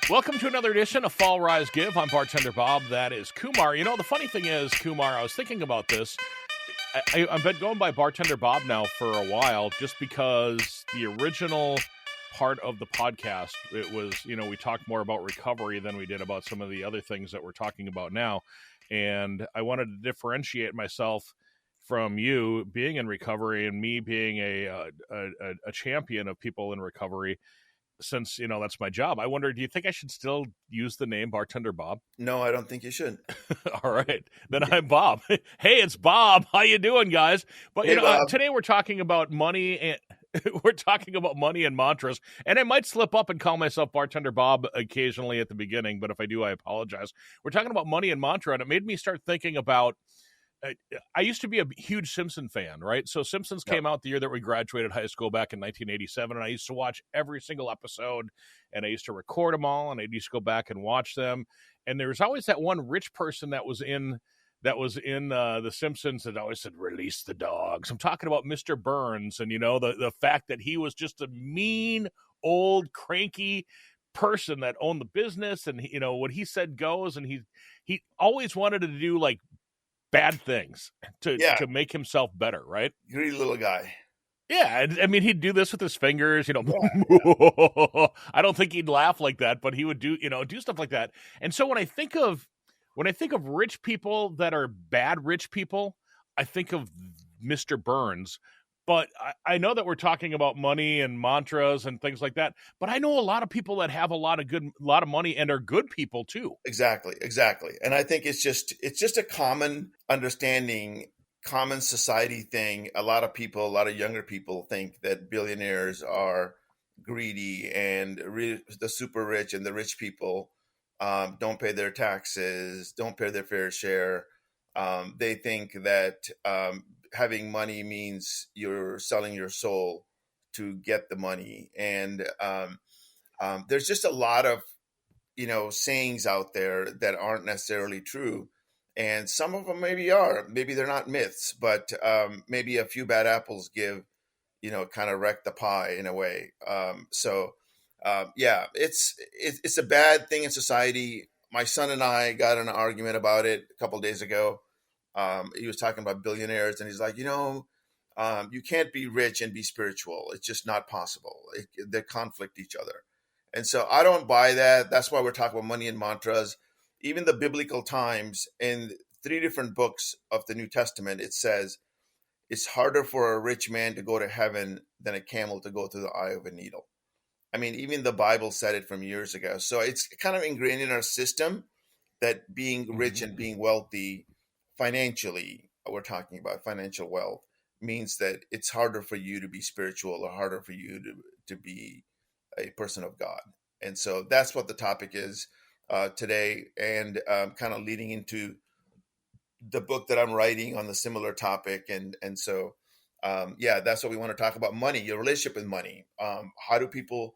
Welcome to another edition of Fall Rise Give. I'm bartender Bob. That is Kumar. You know, the funny thing is, Kumar, I was thinking about this. I've been going by bartender Bob now for a while just because the original part of the podcast, it was, we talked more about recovery than we did about some of the other things that we're talking about now. And I wanted to differentiate myself from you being in recovery and me being a champion of people in recovery, since that's my job. I wonder, do you think I should still use the name bartender Bob? No, I don't think you should. All right, then I'm Bob. Hey, it's Bob. How you doing, guys? But Hey, Bob. today we're talking about money and we're talking about money and mantras. And I might slip up and call myself bartender Bob occasionally at the beginning, but if I do, I apologize. We're talking about money and mantra, and it made me start thinking about. I used to be a huge Simpson fan, right? So Simpsons came out the year that we graduated high school back in 1987, and I used to watch every single episode, and I used to record them all, and I used to go back and watch them. And there was always that one rich person that was in the Simpsons that always said, "Release the dogs." I'm talking about Mr. Burns, and the fact that he was just a mean, old, cranky person that owned the business, and what he said goes, and he always wanted to do like bad things to make himself better, right? Greedy little guy. Yeah, I mean, he'd do this with his fingers, Yeah. I don't think he'd laugh like that, but he would do stuff like that. And so when I think of rich people that are bad rich people, I think of Mr. Burns. But I know that we're talking about money and mantras and things like that. But I know a lot of people that have a lot of money and are good people too. Exactly. And I think it's just a common understanding, common society thing. A lot of younger people think that billionaires are greedy and the super rich and the rich people don't pay their taxes, don't pay their fair share. They think that having money means you're selling your soul to get the money. And there's just a lot of, sayings out there that aren't necessarily true. And some of them maybe are, maybe they're not myths, but maybe a few bad apples give, kind of wreck the pie in a way. It's a bad thing in society. My son and I got in an argument about it a couple of days ago. He was talking about billionaires, and he's like, you can't be rich and be spiritual. It's just not possible. They conflict each other. And so I don't buy that. That's why we're talking about money and mantras. Even the biblical times, in 3 different books of the New Testament, it says it's harder for a rich man to go to heaven than a camel to go through the eye of a needle. I mean, even the Bible said it from years ago. So it's kind of ingrained in our system that being rich and being wealthy financially, we're talking about financial wealth, means that it's harder for you to be spiritual or harder for you to be a person of God. And so that's what the topic is today, and kind of leading into the book that I'm writing on the similar topic. And so, that's what we want to talk about: money, your relationship with money. How do people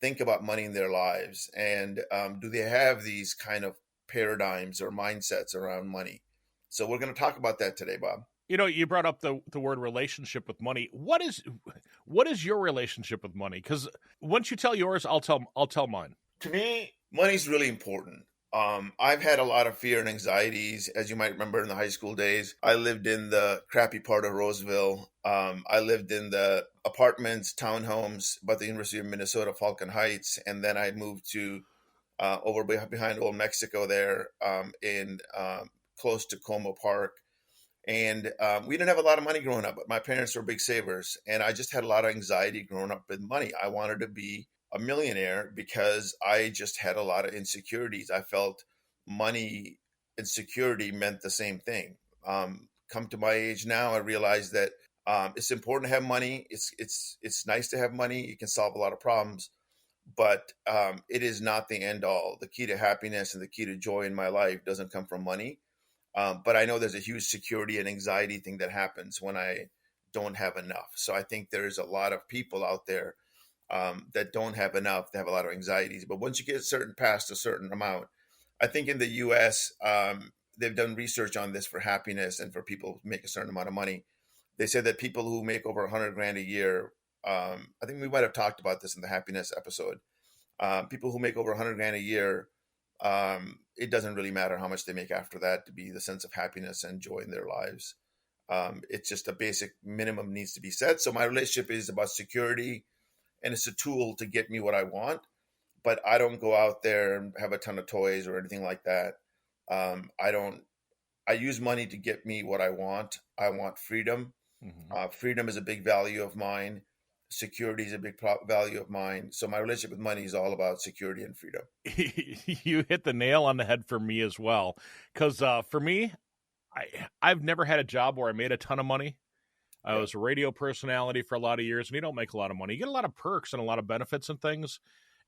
think about money in their lives? And do they have these kind of paradigms or mindsets around money? So we're going to talk about that today, Bob. You brought up the word relationship with money. What is your relationship with money? Because once you tell yours, I'll tell mine. To me, money's really important. I've had a lot of fear and anxieties, as you might remember in the high school days. I lived in the crappy part of Roseville. I lived in the apartments, townhomes, by the University of Minnesota, Falcon Heights, and then I moved to over behind Old Mexico there, in close to Como Park. And we didn't have a lot of money growing up, but my parents were big savers. And I just had a lot of anxiety growing up with money. I wanted to be a millionaire because I just had a lot of insecurities. I felt money and security meant the same thing. Come to my age now, I realize that it's important to have money. It's nice to have money. You can solve a lot of problems, but it is not the end all. The key to happiness and the key to joy in my life doesn't come from money. But I know there's a huge security and anxiety thing that happens when I don't have enough. So I think there's a lot of people out there that don't have enough. They have a lot of anxieties. But once you get past a certain amount, I think in the U.S., they've done research on this for happiness and for people who make a certain amount of money. They said that people who make over $100,000 a year, I think we might have talked about this in the happiness episode. People who make over 100 grand a year, it doesn't really matter how much they make after that to be the sense of happiness and joy in their lives. It's just a basic minimum needs to be set. So my relationship is about security, and it's a tool to get me what I want. But I don't go out there and have a ton of toys or anything like that. I don't. I use money to get me what I want. I want freedom. Hmm. Freedom is a big value of mine. Security is a big value of mine. So my relationship with money is all about security and freedom. You hit the nail on the head for me as well, because for me, I've never had a job where I made a ton of money. I Yeah. was a radio personality for a lot of years, and you don't make a lot of money. You get a lot of perks and a lot of benefits and things.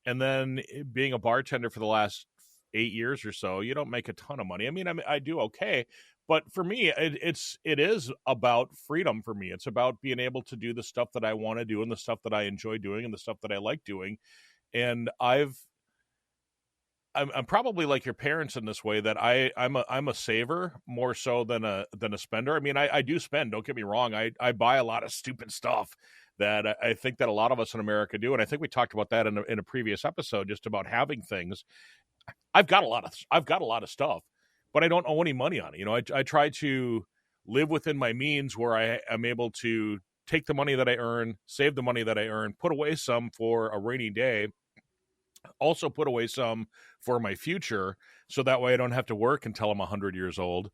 And then being a bartender for the last 8 years or so, you don't make a ton of money. I do okay, but for me, it is about freedom. For me, it's about being able to do the stuff that I want to do and the stuff that I enjoy doing and the stuff that I like doing. And I'm probably like your parents in this way that I'm a saver more so than a spender. I do spend. Don't get me wrong. I buy a lot of stupid stuff that I think that a lot of us in America do, and I think we talked about that in a previous episode, just about having things. I've got a lot of stuff, but I don't owe any money on it. I try to live within my means where I am able to take the money that I earn, save the money that I earn, put away some for a rainy day, also put away some for my future, so that way I don't have to work until I'm 100 years old.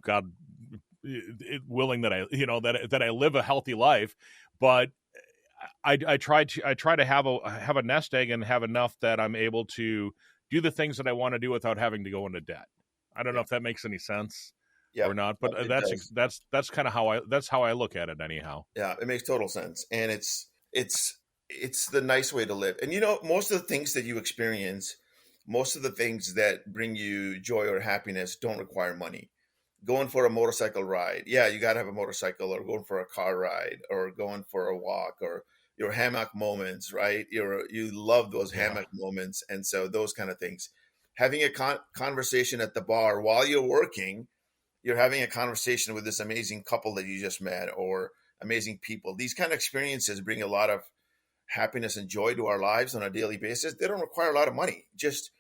God willing that I live a healthy life, but I try to have a nest egg and have enough that I'm able to do the things that I want to do without having to go into debt. I don't know Yeah. if that makes any sense Yeah. or not, No, but it does. that's kind of that's how I look at it anyhow. Yeah, it makes total sense, and it's the nice way to live. And most of the things that you experience, most of the things that bring you joy or happiness don't require money. Going for a motorcycle ride, yeah, you got to have a motorcycle, or going for a car ride, or going for a walk, or your hammock moments, right? You love those Yeah. hammock moments, and so those kind of things. Having a conversation at the bar while you're working, you're having a conversation with this amazing couple that you just met, or amazing people. These kind of experiences bring a lot of happiness and joy to our lives on a daily basis. They don't require a lot of money. Just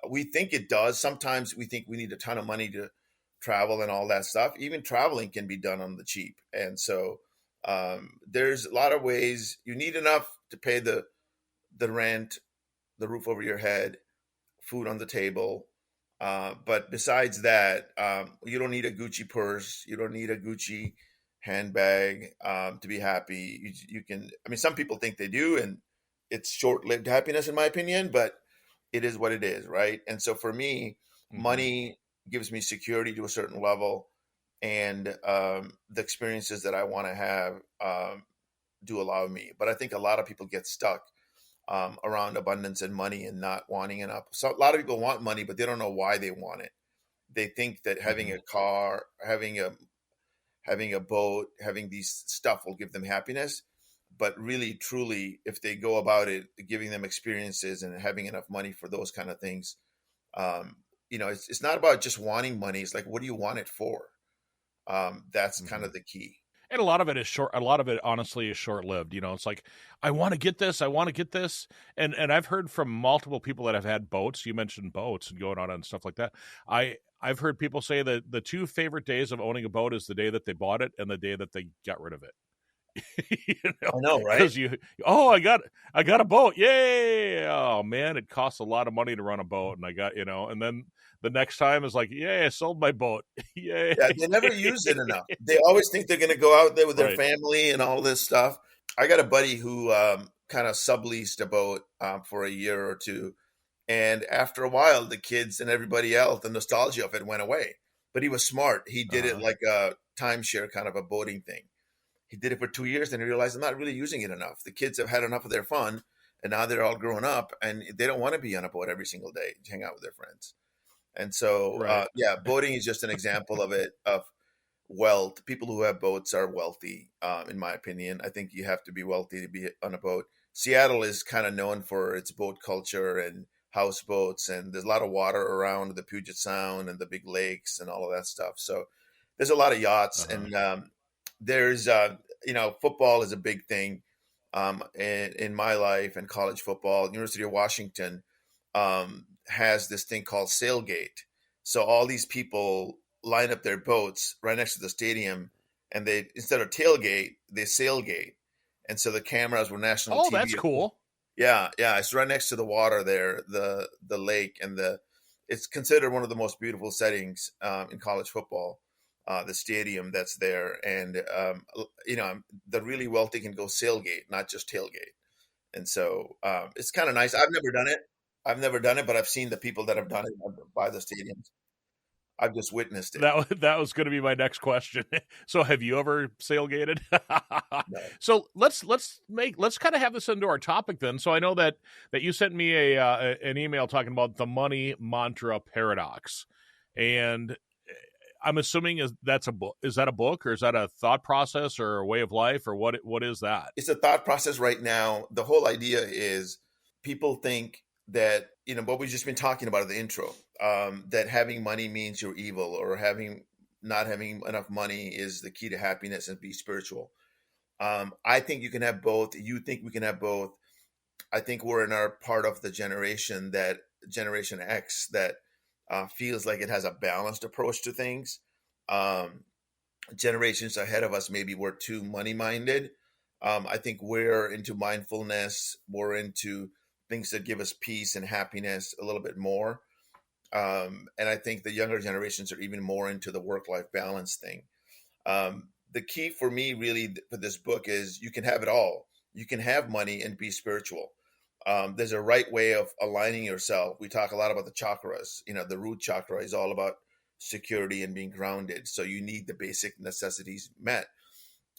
we think it does. Sometimes we think we need a ton of money to travel and all that stuff. Even traveling can be done on the cheap. And so there's a lot of ways. You need enough to pay the rent, the roof over your head, food on the table. But besides that, you don't need a Gucci purse. You don't need a Gucci handbag to be happy. You can. I mean, some people think they do, and it's short-lived happiness, in my opinion. But it is what it is, right? And so for me, Hmm. money gives me security to a certain level, and the experiences that I want to have do allow me. But I think a lot of people get stuck around abundance and money and not wanting enough. So a lot of people want money, but they don't know why they want it. They think that having Hmm. a car, having a boat, having these stuff will give them happiness. But really, truly, if they go about it, giving them experiences and having enough money for those kind of things, um, it's not about just wanting money. It's like, what do you want it for? That's kind Hmm. of the key. And a lot of it is short. A lot of it, honestly, is short lived. It's like I want to get this. I want to get this. And I've heard from multiple people that have had boats. You mentioned boats and going on and stuff like that. I've heard people say that the two favorite days of owning a boat is the day that they bought it and the day that they got rid of it. you know, I know, right? because oh, I got a boat, yay! Oh man, it costs a lot of money to run a boat, and and then the next time is like, yay, I sold my boat, yay! Yeah, they never use it enough. They always think they're going to go out there with their Right. family and all this stuff. I got a buddy who kind of subleased a boat for a year or two, and after a while, the kids and everybody else, the nostalgia of it went away. But he was smart. He did it Uh-huh. like a timeshare kind of a boating thing. He did it for 2 years, and he realized I'm not really using it enough. The kids have had enough of their fun, and now they're all grown up, and they don't want to be on a boat every single day to hang out with their friends. And so, Right. yeah, boating is just an example of it, of wealth. People who have boats are wealthy, in my opinion. I think you have to be wealthy to be on a boat. Seattle is kind of known for its boat culture and houseboats, and there's a lot of water around the Puget Sound and the big lakes and all of that stuff. So there's a lot of yachts, Uh-huh. and there's football is a big thing. in my life and college football, University of Washington has this thing called sailgate. So all these people line up their boats right next to the stadium, and they, instead of tailgate, they sailgate. And so the cameras were national Oh, that's TV. cool. Yeah, yeah, it's right next to the water there, the lake, and the it's considered one of the most beautiful settings in college football. The stadium that's there, and the really wealthy can go sailgate, not just tailgate. And so it's kind of nice. I've never done it. But I've seen the people that have done it by the stadiums. I've just witnessed it. That was going to be my next question. So, have you ever sailgated? No. So let's kind of have this into our topic then. So I know that you sent me an email talking about the money mantra paradox, and I'm assuming that's a book. Is that a book, or is that a thought process, or a way of life, or what is that? It's a thought process right now. The whole idea is people think that, what we've just been talking about in the intro, that having money means you're evil, or not having enough money is the key to happiness and be spiritual. I think you can have both. You think we can have both. I think we're in our part of the generation, that Generation X, that feels like it has a balanced approach to things. Um, Generations ahead of us maybe were too money minded. I think we're into mindfulness, we're into things that give us peace and happiness a little bit more. And I think the younger generations are even more into the work life balance thing. The key for me, really, for this book is you can have it all. You can have money and be spiritual. There's a right way of aligning yourself. We talk a lot about the chakras. The root chakra is all about security and being grounded. So you need the basic necessities met.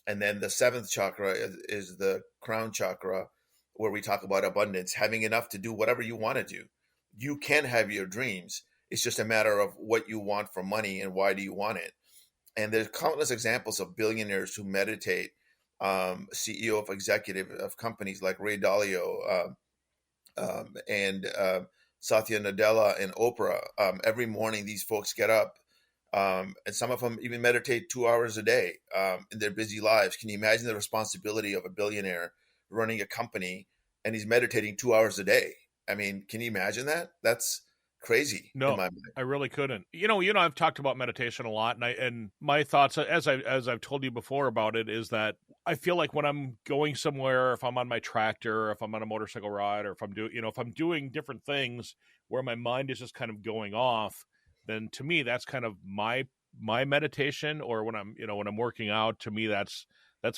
And then the seventh chakra is the crown chakra, where we talk about abundance, having enough to do whatever you want to do. You can have your dreams. It's just a matter of what you want for money and why do you want it. And there's countless examples of billionaires who meditate. CEO of executive of companies like Ray Dalio, and Satya Nadella and Oprah. Every morning, these folks get up, and some of them even meditate 2 hours a day in their busy lives. Can you imagine the responsibility of a billionaire running a company, and he's meditating 2 hours a day? I mean, can you imagine that? That's crazy in No, my mind. I really couldn't. I've talked about meditation a lot, and my thoughts, as I've told you before about it, is that I feel like when I'm going somewhere, if I'm on my tractor, or if I'm on a motorcycle ride, or if I'm doing different things where my mind is just kind of going off, then to me that's kind of my meditation. Or when I'm working out, to me that's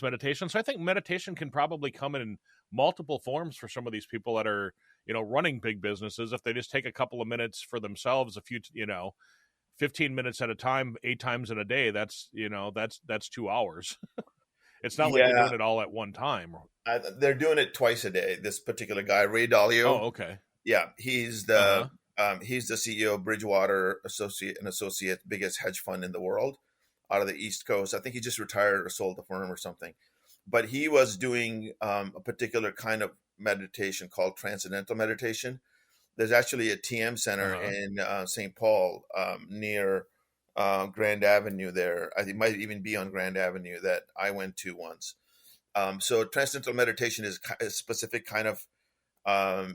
meditation. So I think meditation can probably come in multiple forms for some of these people that are running big businesses. If they just take a couple of minutes for themselves, 15 minutes at a time, 8 times in a day, that's 2 hours. It's not like they're Yeah, doing it all at one time. they're doing it twice a day. This particular guy, Ray Dalio. Oh, okay. Yeah, he's the Uh-huh. CEO of Bridgewater Associate, biggest hedge fund in the world, out of the East Coast. I think he just retired or sold the firm or something. But he was doing a particular kind of meditation called transcendental meditation. There's actually a TM center Uh-huh. in St. Paul, near Grand Avenue there. I think it might even be on Grand Avenue, that I went to once. So transcendental meditation is a specific kind of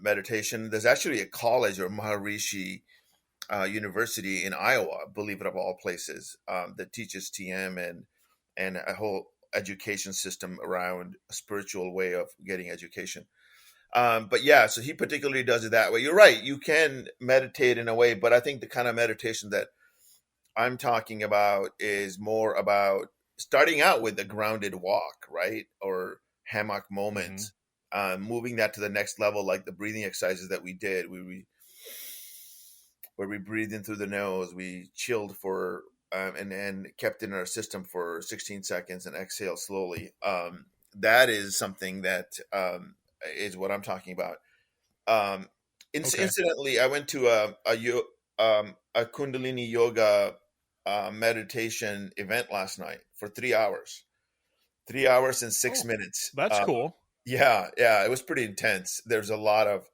meditation. There's actually a college, or Maharishi University in Iowa, believe it, of all places, that teaches TM and a whole education system around a spiritual way of getting education. But yeah, so he particularly does it that way. You're right. You can meditate in a way, but I think the kind of meditation that I'm talking about is more about starting out with a grounded walk, right? Or hammock Mm-hmm. moment, moving that to the next level, like the breathing exercises that we did. Where we breathed in through the nose, we chilled for and kept in our system for 16 seconds and exhale slowly. That is something that is what I'm talking about. Um, Okay. Incidentally, I went to a Kundalini yoga meditation event last night for 3 hours. 3 hours and six Oh, minutes. that's cool. Yeah, yeah, it was pretty intense. There's a lot of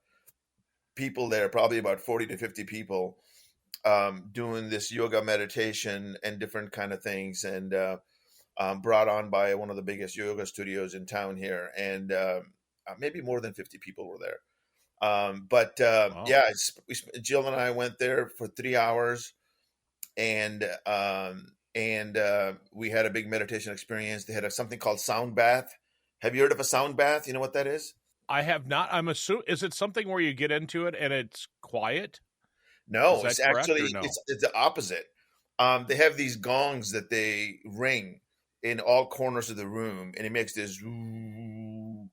people there, probably about 40 to 50 people, doing this yoga meditation and different kind of things. And brought on by one of the biggest yoga studios in town here, and maybe more than 50 people were there. But Wow. yeah, Jill and I went there for 3 hours, and we had a big meditation experience. They had something called sound bath. Have you heard of a sound bath? You know what that is? I have not. I'm assuming, is it something where you get into it and it's quiet? Is No, it's that correct or actually no? it's the opposite. They have these gongs that they ring in all corners of the room, and it makes this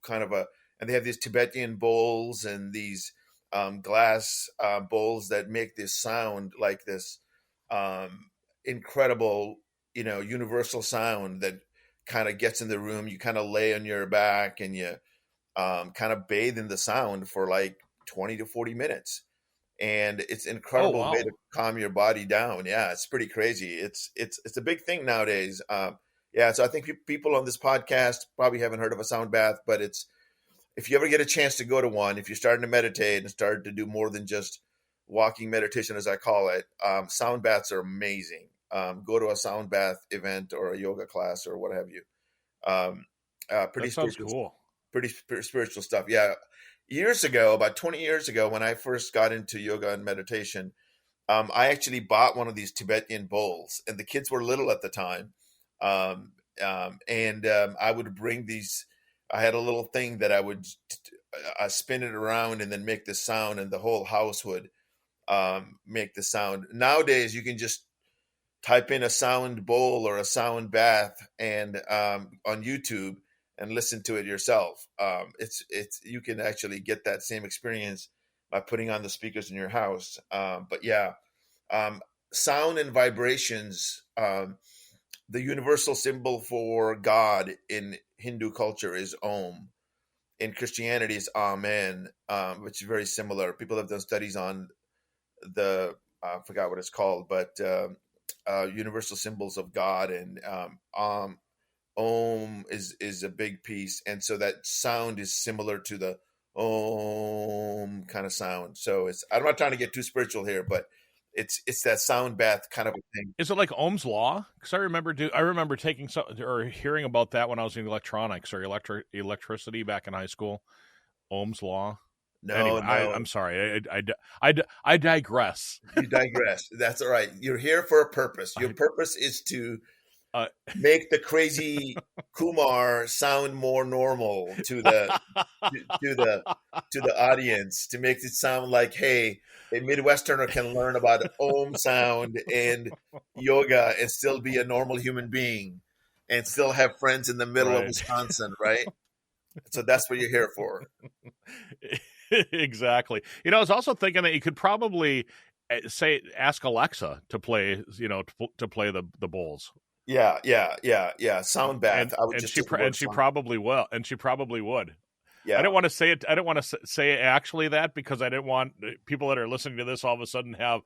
kind of a. And they have these Tibetan bowls and these glass bowls that make this sound like this incredible, universal sound that kind of gets in the room. You kind of lay on your back and you kind of bathe in the sound for like 20 to 40 minutes, and it's an Oh, incredible way to wow. calm your body down. Yeah, it's pretty crazy. It's a big thing nowadays. Yeah, so I think people on this podcast probably haven't heard of a sound bath, but it's if you ever get a chance to go to one, if you're starting to meditate and start to do more than just walking meditation, as I call it, sound baths are amazing. Go to a sound bath event or a yoga class or what have you. Um, pretty That sounds spiritual, cool. spiritual stuff. Yeah, years ago, about 20 years ago, when I first got into yoga and meditation, I actually bought one of these Tibetan bowls, and the kids were little at the time. And I would bring these. I had a little thing that I would spin it around and then make the sound, and the whole house would make the sound. Nowadays, you can just type in a sound bowl or a sound bath and on YouTube and listen to it yourself. It's you can actually get that same experience by putting on the speakers in your house. But yeah, um, sound and vibrations. The universal symbol for God in Hindu culture is Om. In Christianity, is Amen, which is very similar. People have done studies on the I forgot what it's called, but universal symbols of God, and Om is a big piece, and so that sound is similar to the Om kind of sound. So I'm not trying to get too spiritual here, but it's that sound bath kind of a thing. Is it like Ohm's law? Because I remember taking some or hearing about that when I was in electronics or electricity back in high school. Ohm's law. No, Anyway, no, I'm sorry. I digress. you digress. That's all right. You're here for a purpose. Your I, purpose is to uh, make the crazy Kumar sound more normal to the to the audience, to make it sound like, hey, a Midwesterner can learn about Om sound and yoga and still be a normal human being and still have friends in the middle of right. Wisconsin, right? So that's what you're here for. Exactly. I was also thinking that you could probably ask Alexa to play, to play the bowls. Yeah, yeah, yeah, yeah. Sound bath. I would just take the word She sound. probably will, and she probably would. I Yeah, didn't want to say it. I didn't want to say actually that because I didn't want people that are listening to this all of a sudden have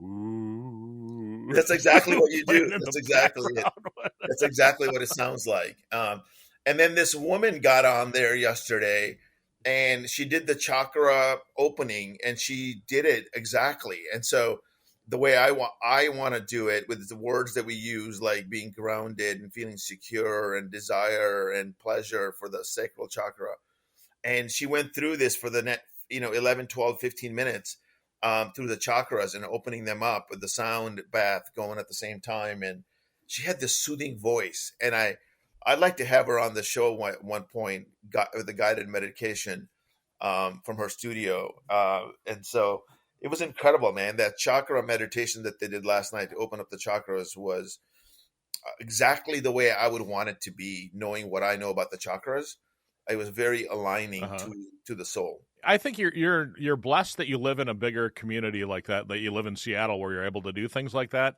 ooh that's exactly what you playing do. in That's the exactly it. background. That's exactly what it sounds like. And then this woman got on there yesterday and she did the chakra opening and she did it exactly. And so the way I want to do it with the words that we use, like being grounded and feeling secure and desire and pleasure for the sacral chakra. And she went through this for the next 11, 12, 15 minutes, through the chakras and opening them up with the sound bath going at the same time. And she had this soothing voice, and I'd like to have her on the show at one point, with the guided meditation from her studio. And so it was incredible, man. That chakra meditation that they did last night to open up the chakras was exactly the way I would want it to be, knowing what I know about the chakras. It was very aligning Uh-huh. to the soul. I think you're blessed that you live in a bigger community like that. That you live in Seattle where you're able to do things like that.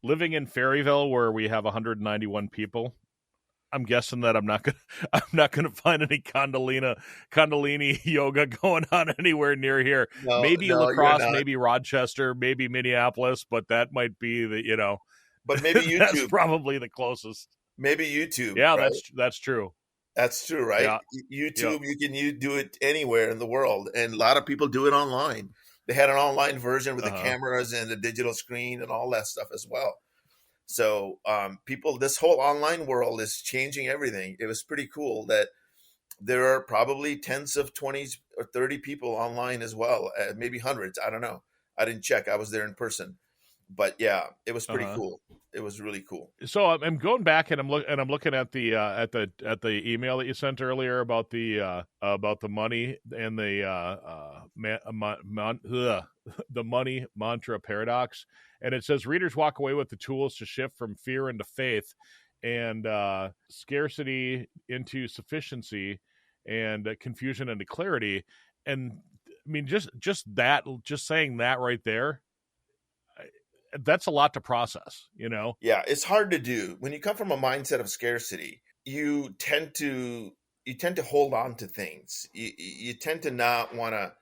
Living in Ferryville where we have 191 people, I'm guessing that I'm not gonna find any Kundalini yoga going on anywhere near here. No, Maybe no, you're Lacrosse, not. maybe Rochester, maybe Minneapolis, but that might be But maybe that's YouTube, probably the closest. maybe YouTube, Yeah, right? that's true. That's true, right? Yeah, yeah, YouTube, you do it anywhere in the world, and a lot of people do it online. They had an online version with the uh huh. cameras and the digital screen and all that stuff as well. So people, this whole online world is changing everything. It was pretty cool that there are probably tens of 20s or 30 people online as well, maybe hundreds. I don't know. I didn't check. I was there in person, but yeah, it was pretty Uh-huh. cool. It was really cool. So I'm going back and I'm looking at the email that you sent earlier about the money and the the money mantra paradox, and it says readers walk away with the tools to shift from fear into faith, and scarcity into sufficiency, and confusion into clarity. And I mean, just saying that right there, that's a lot to process, you know. Yeah, it's hard to do when you come from a mindset of scarcity. You tend to hold on to things. You tend to not want to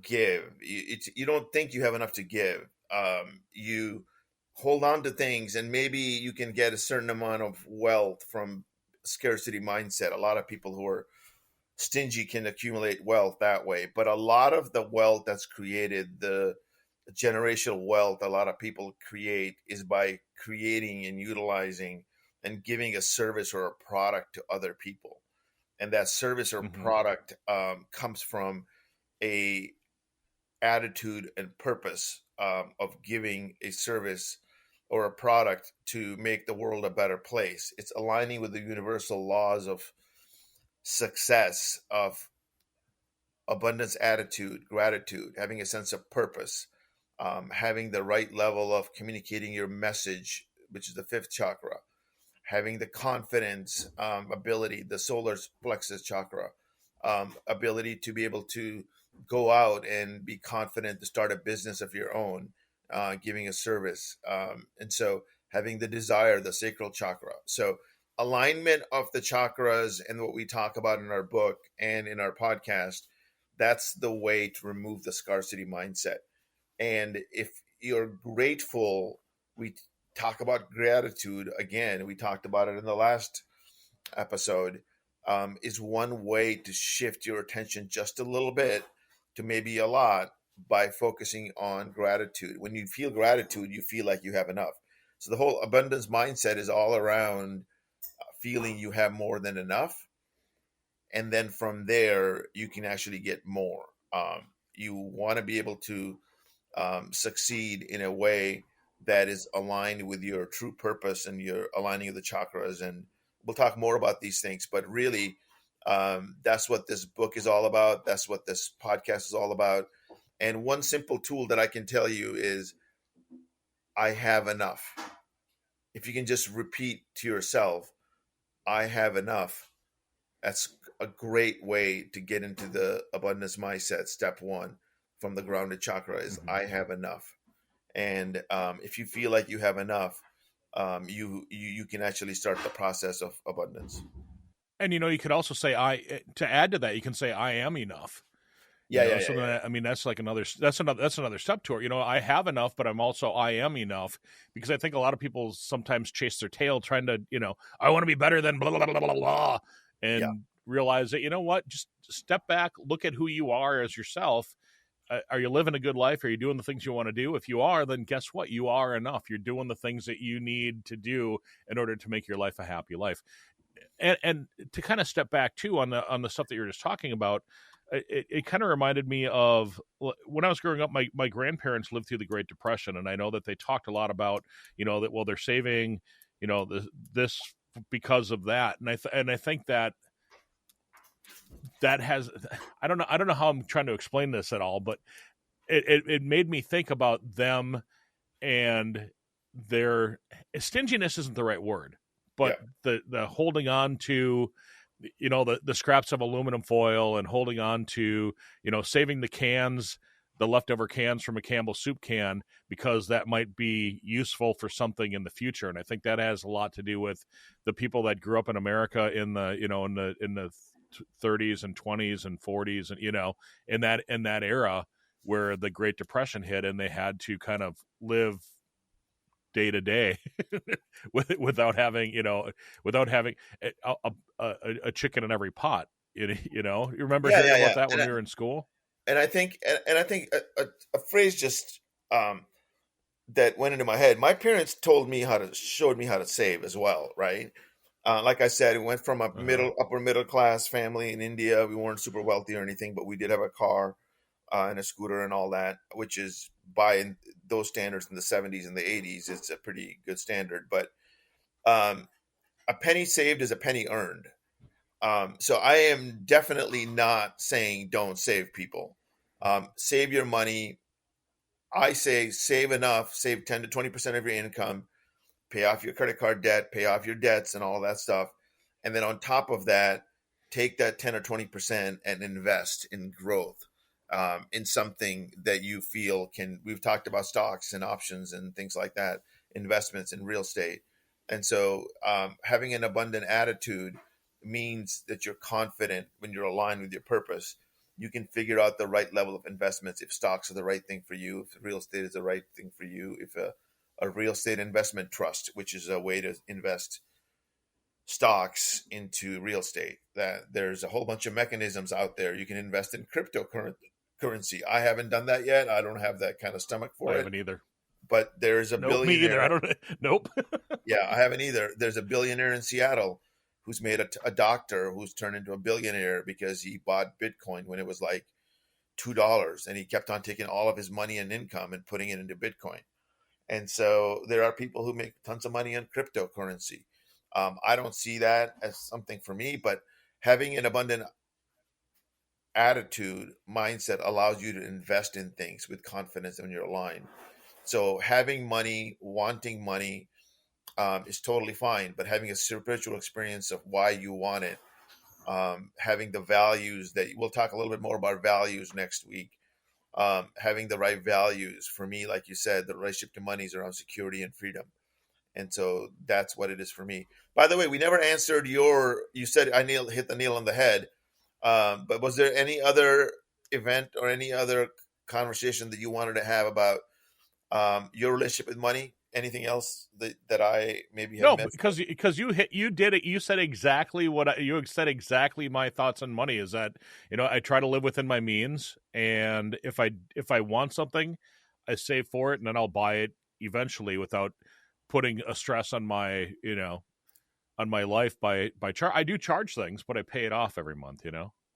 give. You don't think you have enough to give. You hold on to things, and maybe you can get a certain amount of wealth from scarcity mindset. A lot of people who are stingy can accumulate wealth that way, but a lot of the wealth that's created, the generational wealth a lot of people create, is by creating and utilizing and giving a service or a product to other people. And that service or Mm-hmm. product comes from a attitude and purpose of giving a service or a product to make the world a better place. It's aligning with the universal laws of success, of abundance attitude, gratitude, having a sense of purpose, having the right level of communicating your message, which is the fifth chakra, having the confidence ability, the solar plexus chakra, ability to be able to go out and be confident to start a business of your own, giving a service. And so having the desire, the sacral chakra. So alignment of the chakras and what we talk about in our book and in our podcast, that's the way to remove the scarcity mindset. And if you're grateful, we talk about gratitude again. We talked about it in the last episode. Is one way to shift your attention just a little bit to maybe a lot by focusing on gratitude. When you feel gratitude, you feel like you have enough. So the whole abundance mindset is all around feeling you have more than enough, and then from there you can actually get more. You want to be able to succeed in a way that is aligned with your true purpose and your aligning of the chakras. And we'll talk more about these things, but really, that's what this book is all about. That's what this podcast is all about. And one simple tool that I can tell you is I have enough. If you can just repeat to yourself, I have enough, that's a great way to get into the abundance mindset. Step one from the grounded chakra is Mm-hmm. I have enough. And if you feel like you have enough, you can actually start the process of abundance. And you know, you could also say to add to that, you can say I am enough. You Yeah, know, yeah, so yeah, that, I mean, that's another step to it. You know, I have enough, but I'm also I am enough, because I think a lot of people sometimes chase their tail trying to, you know, I want to be better than blah blah blah blah blah, yeah, and realize that, you know what, just step back, look at who you are as yourself. Are you living a good life? Are you doing the things you want to do? If you are, then guess what? You are enough. You're doing the things that you need to do in order to make your life a happy life. And to kind of step back too on the stuff that you're just talking about, it kind of reminded me of when I was growing up. My grandparents lived through the Great Depression, and I know that they talked a lot about, you know, that, well, they're saving, you know, this because of that, and I think that has, I don't know how I'm trying to explain this at all, but it made me think about them and their stinginess isn't the right word, yeah, but the holding on to, you know, the scraps of aluminum foil, and holding on to, you know, saving the cans, the leftover cans from a Campbell soup can, because that might be useful for something in the future. And I think that has a lot to do with the people that grew up in America in the, you know, in the 30s and 20s and 40s, and, you know, in that era where the Great Depression hit, and they had to kind of live day to day without having, you know, without having a chicken in every pot. You know, you remember yeah, hearing yeah, about yeah. that when we were in school? And I think a phrase just that went into my head. My parents showed me how to save as well, right? Like I said, we went from a Uh-huh. upper middle class family in India. We weren't super wealthy or anything, but we did have a car and a scooter and all that, which is by those standards in the 70s and the 80s, it's a pretty good standard. But um, a penny saved is a penny earned. So I am definitely not saying don't save, people. Save your money. I say save enough, save 10 to 20% of your income, pay off your credit card debt, pay off your debts and all that stuff. And then on top of that, take that 10 or 20% and invest in growth, in something that you feel can. We've talked about stocks and options and things like that, investments in real estate. And so having an abundant attitude means that you're confident when you're aligned with your purpose. You can figure out the right level of investments, if stocks are the right thing for you, if real estate is the right thing for you, if a real estate investment trust, which is a way to invest stocks into real estate. That there's a whole bunch of mechanisms out there. You can invest in cryptocurrency. I haven't done that yet. I don't have that kind of stomach I for it. haven't either. But there's a Nope, me either. I billionaire. don't. Nope. Yeah, I haven't either. There's a billionaire in Seattle who's made a doctor who's turned into a billionaire because he bought Bitcoin when it was like $2, and he kept on taking all of his money and income and putting it into Bitcoin. And so there are people who make tons of money on cryptocurrency. I don't see that as something for me, but having an abundant attitude mindset allows you to invest in things with confidence when you're aligned. So having money, wanting money, is totally fine, but having a spiritual experience of why you want it, having the values that we'll talk a little bit more about values next week. Having the right values for me, like you said, the relationship to money is around security and freedom. And so that's what it is for me. By the way, we never answered you said hit the nail on the head. But was there any other event or any other conversation that you wanted to have about your relationship with money? Anything else that I maybe have No, missed? because you did it. You said exactly you said exactly my thoughts on money. Is that I try to live within my means, and if I want something, I save for it, and then I'll buy it eventually without putting a stress on my on my life by charge. I do charge things, but I pay it off every month.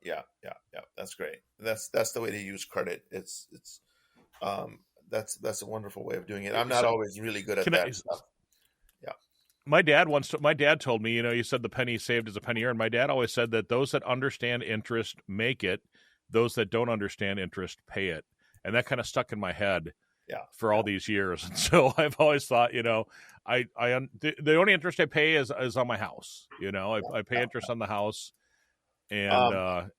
Yeah, yeah, yeah. That's great. That's the way to use credit. It's um that's a wonderful way of doing it. I'm not So always really good at can I? that stuff. Yeah, My dad told me, you said the penny saved is a penny earned. My dad always said that those that understand interest make it, those that don't understand interest pay it. And that kind of stuck in my head yeah, for all yeah, these years. And so I've always thought, the only interest I pay is on my house. I pay yeah. interest on the house, and Um,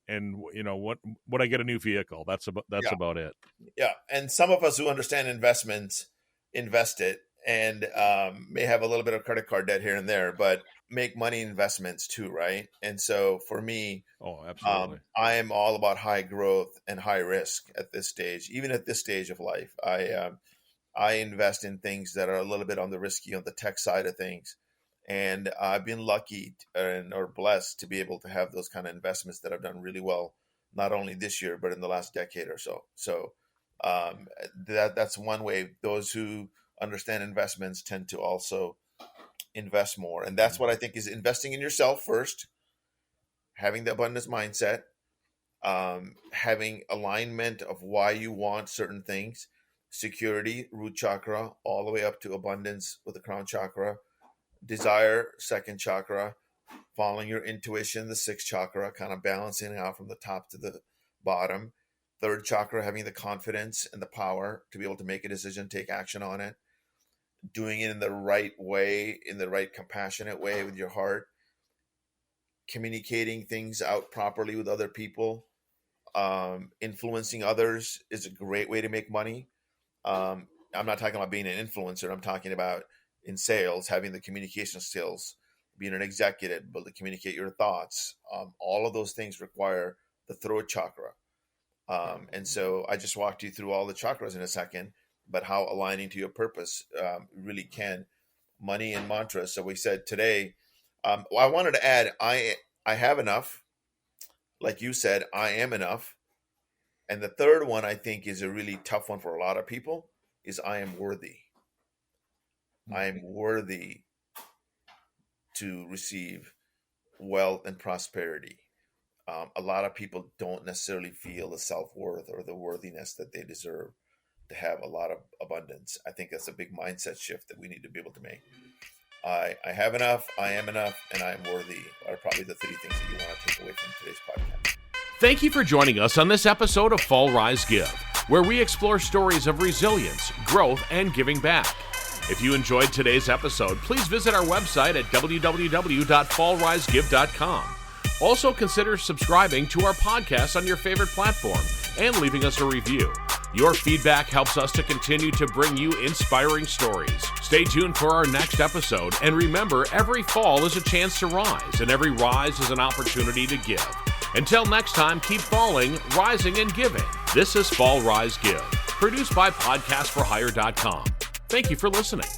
when I get a new vehicle, that's yeah, about it. yeah. And some of us who understand investments invest it, and may have a little bit of credit card debt here and there, but make money investments too, right? And so for me, Oh, absolutely. I am all about high growth and high risk at this stage. Even at this stage of life, I invest in things that are a little bit on the risky, on the tech side of things. And I've been lucky and or blessed to be able to have those kind of investments that have done really well, not only this year but in the last decade or so. So that's one way. Those who understand investments tend to also invest more, and that's Mhm. what I think is investing in yourself first, having the abundance mindset, having alignment of why you want certain things, security, root chakra, all the way up to abundance with the crown chakra, desire, second chakra, following your intuition, the sixth chakra, kind of balancing out from the top to the bottom. Third chakra, having the confidence and the power to be able to make a decision, take action on it, doing it in the right way, in the right compassionate way with your heart, communicating things out properly with other people. Influencing others is a great way to make money. I'm not talking about being an influencer. I'm talking about in sales, having the communication skills, being an executive, able to communicate your thoughts. All of those things require the throat chakra. And so I just walked you through all the chakras in a second, but how aligning to your purpose really can. Money and mantra. So we said today, well, I wanted to add, I have enough. Like you said, I am enough. And the third one I think is a really tough one for a lot of people is I am worthy. I'm worthy to receive wealth and prosperity. A lot of people don't necessarily feel the self-worth or the worthiness that they deserve to have a lot of abundance. I think that's a big mindset shift that we need to be able to make. I have enough, I am enough, and I am worthy are probably the three things that you want to take away from today's podcast. Thank you for joining us on this episode of Fall, Rise, Give, where we explore stories of resilience, growth, and giving back. If you enjoyed today's episode, please visit our website at www.fallrisegive.com. Also, consider subscribing to our podcast on your favorite platform and leaving us a review. Your feedback helps us to continue to bring you inspiring stories. Stay tuned for our next episode, and remember, every fall is a chance to rise, and every rise is an opportunity to give. Until next time, keep falling, rising, and giving. This is Fall, Rise, Give, produced by podcastforhire.com. Thank you for listening.